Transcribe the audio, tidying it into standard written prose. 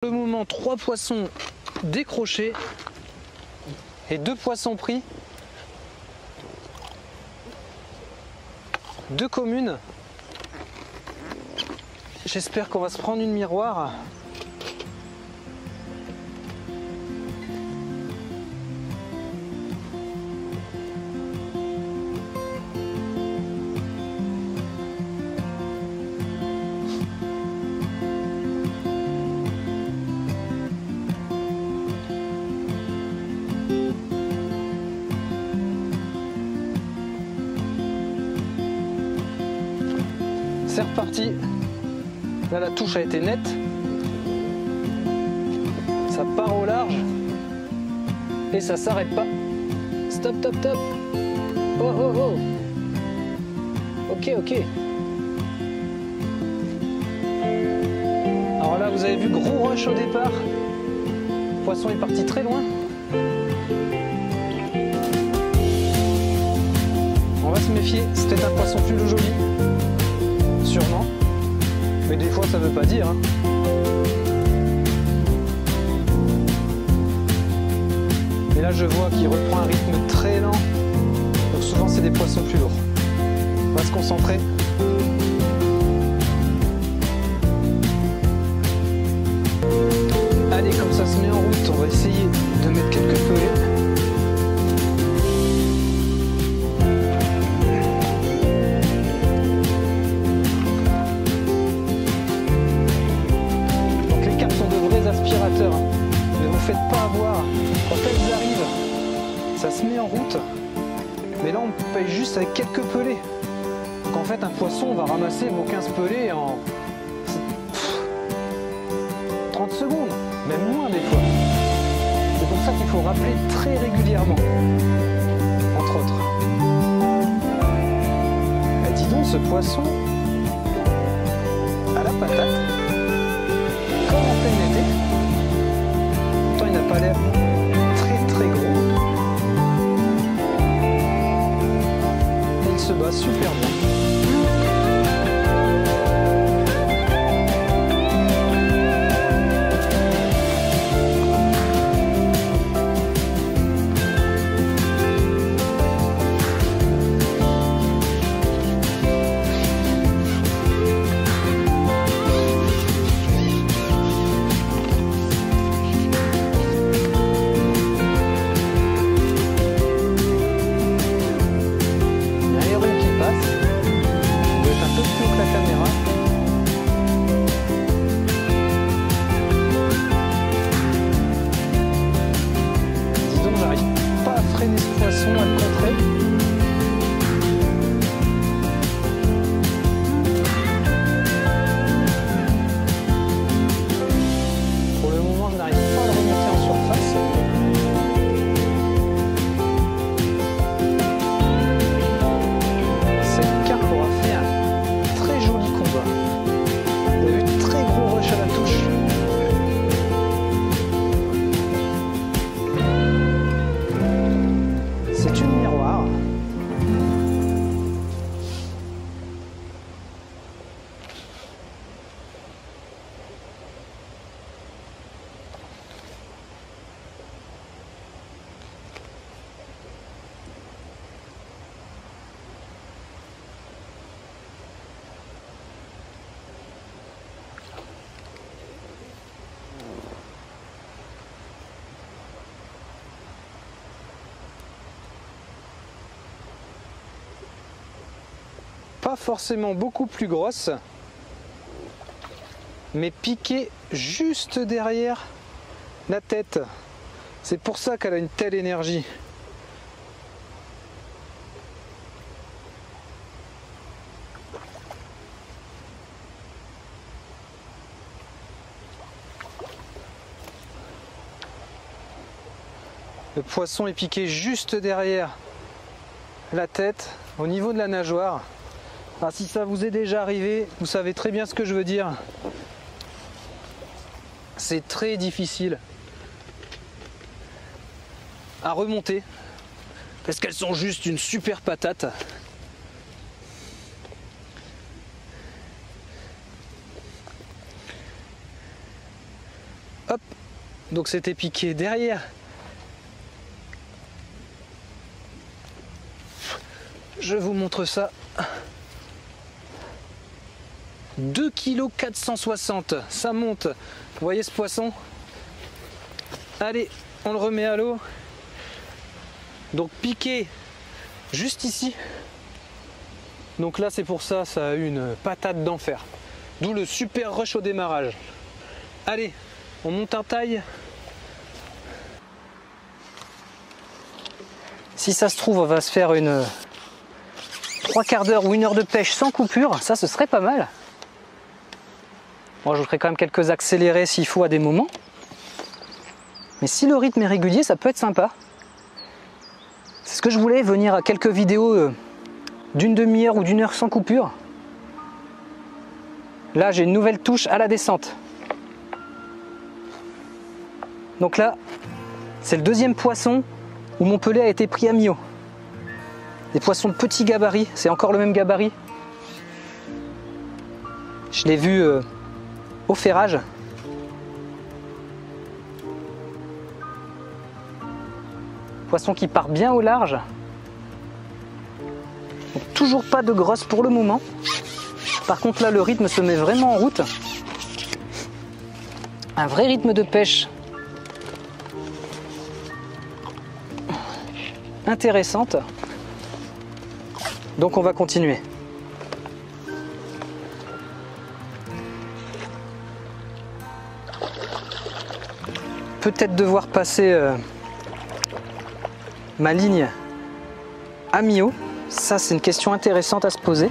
Pour le moment, 3 poissons décrochés et 2 poissons pris. 2 communes. J'espère qu'on va se prendre une miroir. C'est reparti. Là, la touche a été nette. Ça part au large. Et ça s'arrête pas. Stop, stop, stop. Oh, oh, oh. Ok, ok. Alors là, vous avez vu, gros rush au départ. Le poisson est parti très loin. On va se méfier. C'était un poisson plus joli. Sûrement, mais des fois ça veut pas dire. Et là je vois qu'il reprend un rythme très lent, donc souvent c'est des poissons plus lourds. On va se concentrer. Allez, comme ça se met en route, on va essayer de mettre quelques pelets. Aspirateurs, ne vous faites pas avoir. Quand elles arrivent, ça se met en route, mais là on paye juste avec quelques pelets. Donc en fait un poisson va ramasser vos 15 pelets en 30 secondes, même moins des fois. C'est pour ça qu'il faut rappeler très régulièrement, entre autres. Et dis donc, ce poisson à la patate, comme en plein été. Pourtant il n'a pas l'air très très gros. Et il se bat super bien. Pas forcément beaucoup plus grosse, mais piquée juste derrière la tête. C'est pour ça qu'elle a une telle énergie. Le poisson est piqué juste derrière la tête, au niveau de la nageoire. Ah, si ça vous est déjà arrivé, vous savez très bien ce que je veux dire. C'est très difficile à remonter parce qu'elles sont juste une super patate. Hop, donc c'était piqué derrière. Je vous montre ça. 2,460 kg, ça monte. Vous voyez ce poisson? Allez, on le remet à l'eau. Donc piqué juste ici. Donc là c'est pour ça, ça a eu une patate d'enfer. D'où le super rush au démarrage. Allez, on monte en taille. Si ça se trouve, on va se faire une 3/4 d'heure ou 1 heure de pêche sans coupure. Ça, ce serait pas mal. Bon, je vous ferai quand même quelques accélérés s'il faut à des moments. Mais si le rythme est régulier, ça peut être sympa. C'est ce que je voulais, venir à quelques vidéos d'une demi-heure ou d'1 heure sans coupure. Là, j'ai une nouvelle touche à la descente. Donc là, c'est le deuxième poisson où mon pelet a été pris à mi-eau. Des poissons de petit gabarit, c'est encore le même gabarit. Je l'ai vu au ferrage. Poisson qui part bien au large. Donc, toujours pas de grosse pour le moment. Par contre là, le rythme se met vraiment en route. Un vrai rythme de pêche. Intéressante. Donc on va continuer. Peut-être devoir passer ma ligne à mi-eau. Ça, c'est une question intéressante à se poser.